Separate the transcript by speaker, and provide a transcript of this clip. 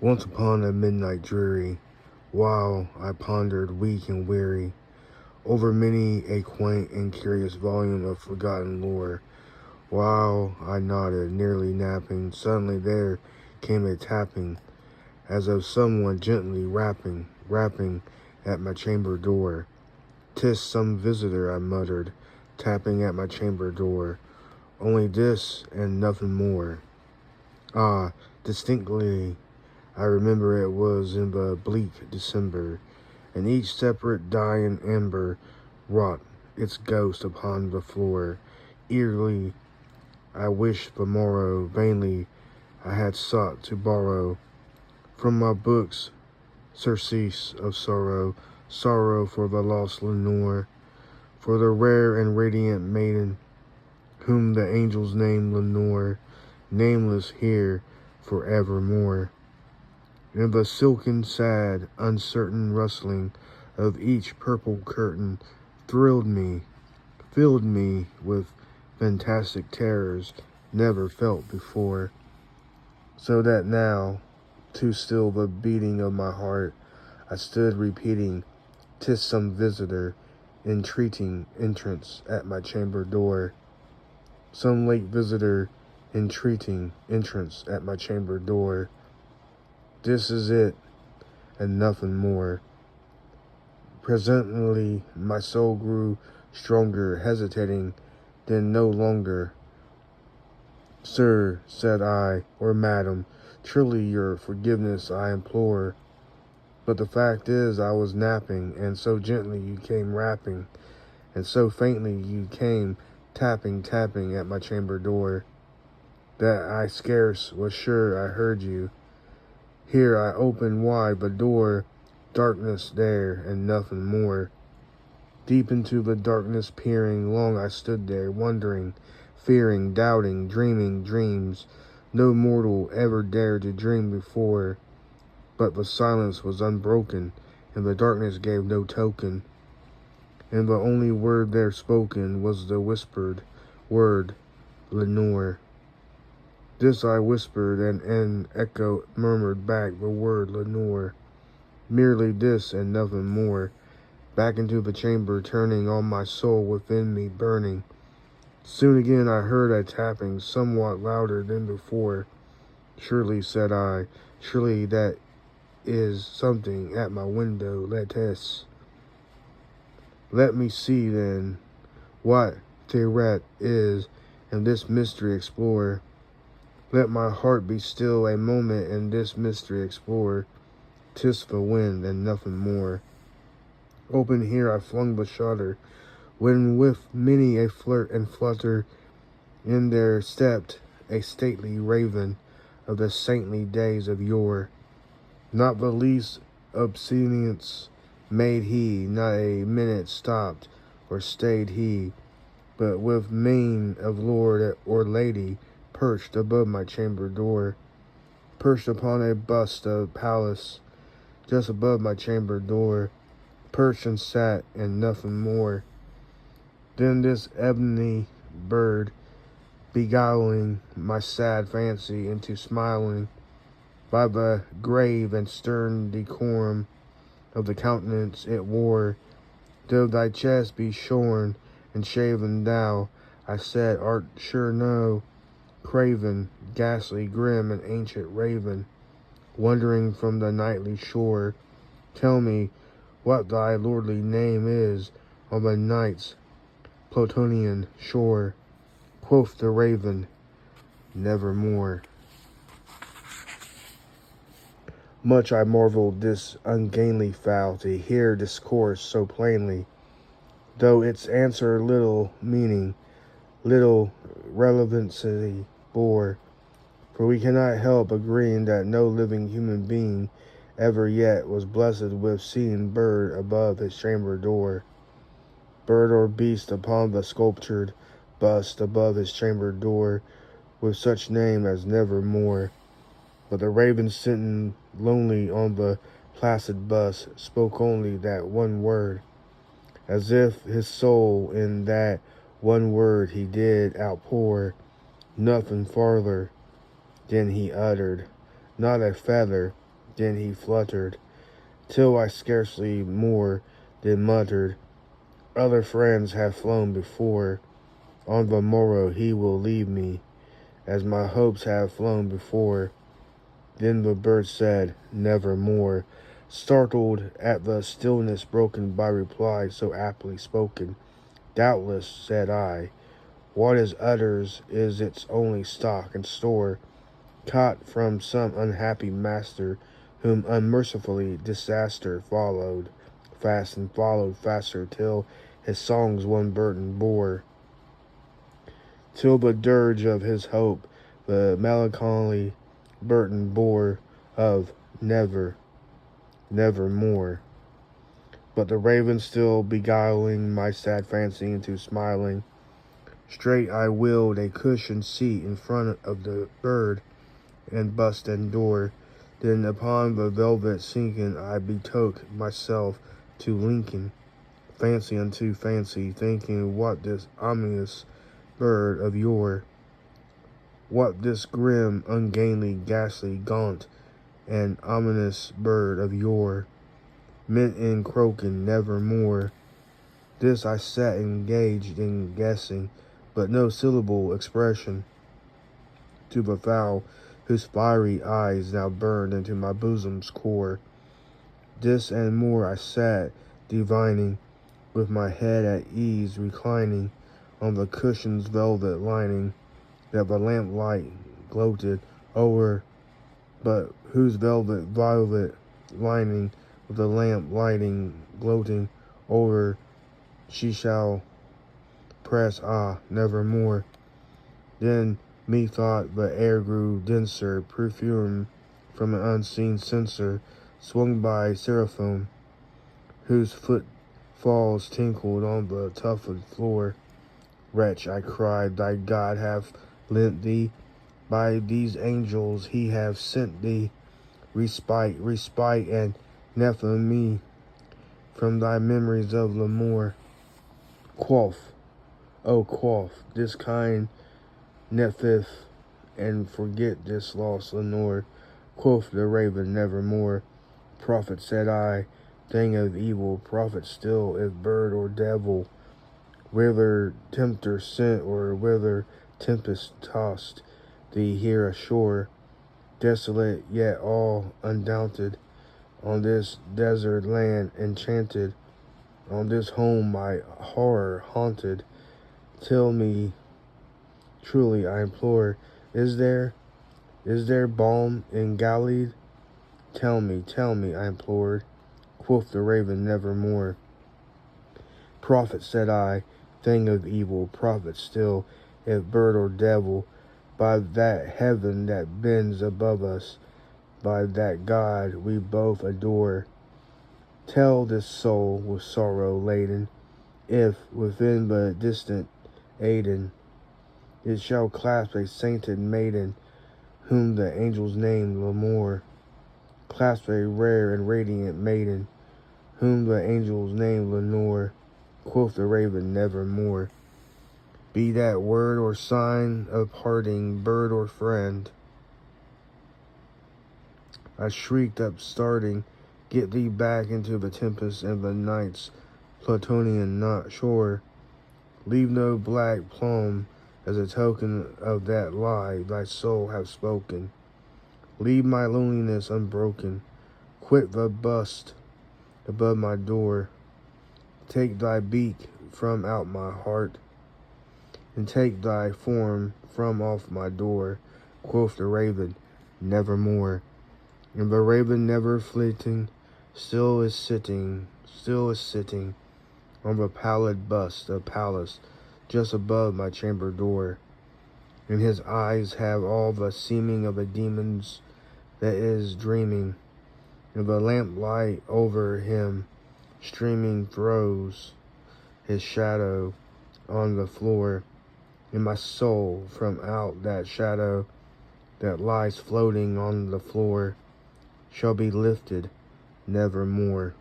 Speaker 1: Once upon a midnight dreary, while I pondered weak and weary over many a quaint and curious volume of forgotten lore, while I nodded, nearly napping, suddenly there came a tapping, as of someone gently rapping at my chamber door. "'Tis some visitor," I muttered, tapping at my chamber door. "Only this and nothing more." Ah, distinctly I remember it was in the bleak December, and each separate dying ember wrought its ghost upon the floor. Eagerly I wished the morrow, vainly I had sought to borrow from my books surcease of sorrow, sorrow for the lost Lenore, for the rare and radiant maiden whom the angels name Lenore, nameless here forevermore. And the silken, sad, uncertain rustling of each purple curtain thrilled me, filled me with fantastic terrors never felt before, so that now, to still the beating of my heart, I stood repeating, "'Tis some visitor, entreating entrance at my chamber door." Some late visitor, entreating entrance at my chamber door. This is it, and nothing more. Presently my soul grew stronger, hesitating, then no longer. "Sir," said I, "or madam, truly your forgiveness I implore. But the fact is I was napping, and so gently you came rapping, and so faintly you came tapping at my chamber door, that I scarce was sure I heard you. Here I opened wide the door, darkness there, and nothing more. Deep into the darkness peering, long I stood there, wondering, fearing, doubting, dreaming dreams no mortal ever dared to dream before. But the silence was unbroken, and the darkness gave no token, and the only word there spoken was the whispered word, Lenore. This I whispered, and an echo murmured back the word Lenore. Merely this and nothing more. Back into the chamber turning, all my soul within me burning. Soon again I heard a tapping, somewhat louder than before. "Surely," said I, "surely that is something at my window. Let me see then what Theret is, and this mystery explore. Let my heart be still a moment, and this mystery explore. 'Tis the wind and nothing more." Open here I flung the shutter, when with many a flirt and flutter in there stepped a stately raven of the saintly days of yore. Not the least obeisance made he, not a minute stopped or stayed he, but with mien of lord or lady perched above my chamber door, perched upon a bust of Pallas, just above my chamber door, perched and sat, and nothing more. Then this ebony bird, beguiling my sad fancy into smiling, by the grave and stern decorum of the countenance it wore, "Though thy chest be shorn and shaven, thou," I said, "art sure no craven, ghastly, grim, and ancient raven, wandering from the nightly shore. Tell me what thy lordly name is on the night's Plutonian shore." Quoth the raven, "Nevermore." Much I marveled this ungainly fowl to hear discourse so plainly, though its answer little meaning, little relevancy bore. For we cannot help agreeing that no living human being ever yet was blessed with seeing bird above his chamber door, bird or beast upon the sculptured bust above his chamber door, with such name as Nevermore. But the raven sitting lonely on the placid bust spoke only that one word, as if his soul in that one word he did outpour, nothing farther than he uttered, not a feather Then he fluttered, till I scarcely more than muttered, other friends have flown before. On the morrow he will leave me, as my hopes have flown before. Then the bird said, nevermore, startled at the stillness broken by reply so aptly spoken. Doubtless, said I, what is utters is its only stock and store, caught from some unhappy master, whom unmercifully disaster followed fast and followed faster, till his songs one burden bore, till the dirge of his hope the melancholy burden bore of nevermore. But the raven still beguiling my sad fancy into smiling, straight I willed a cushioned seat in front of the bird and bust and door. Then upon the velvet sinking I betook myself to Lincoln, fancy unto fancy, thinking what this ominous bird of yore, what this grim, ungainly, ghastly, gaunt, and ominous bird of yore meant in croaking nevermore. This I sat engaged in guessing, but no syllable expression to the fowl whose fiery eyes now burned into my bosom's core. This and more I sat divining, with my head at ease reclining on the cushion's velvet lining, that the lamplight gloated o'er, but whose velvet violet lining with the lamp lighting gloating over she shall press, nevermore. Then methought the air grew denser, perfume from an unseen censer, swung by seraphim, whose footfalls tinkled on the tufted floor. Wretch, I cried, thy God hath lent thee, by these angels he hath sent thee, respite, and nephtheme from thy memories of Lemoore. Quaff, oh quaff, this kind Nephthys, and forget this lost Lenore. Quoth the raven, nevermore. Prophet, said I, thing of evil, prophet still, if bird or devil, whither tempter sent or whither tempest tossed thee here ashore, desolate yet all undaunted, on this desert land enchanted, on this home my horror haunted. Tell me truly, I implore, is there balm in Gilead? Tell me, I implored. Quoth the raven, nevermore. Prophet, said I, thing of evil, prophet still, if bird or devil, by that heaven that bends above us, by that God we both adore, tell this soul with sorrow laden, if within the distant Aidenn it shall clasp a sainted maiden, whom the angels name Lemoore. Clasp a rare and radiant maiden, whom the angels name Lenore. Quoth the raven, nevermore. Be that word or sign of parting, bird or friend. I shrieked up starting, get thee back into the tempest and the night's Plutonian not shore. Leave no black plume as a token of that lie thy soul hath spoken. Leave my loneliness unbroken. Quit the bust above my door. Take thy beak from out my heart, and take thy form from off my door. Quoth the raven, nevermore. And the raven, never flitting, still is sitting on the pallid bust of Pallas, just above my chamber door. And his eyes have all the seeming of a demon's that is dreaming, and the lamplight over him streaming throws his shadow on the floor. And my soul from out that shadow that lies floating on the floor shall be lifted nevermore.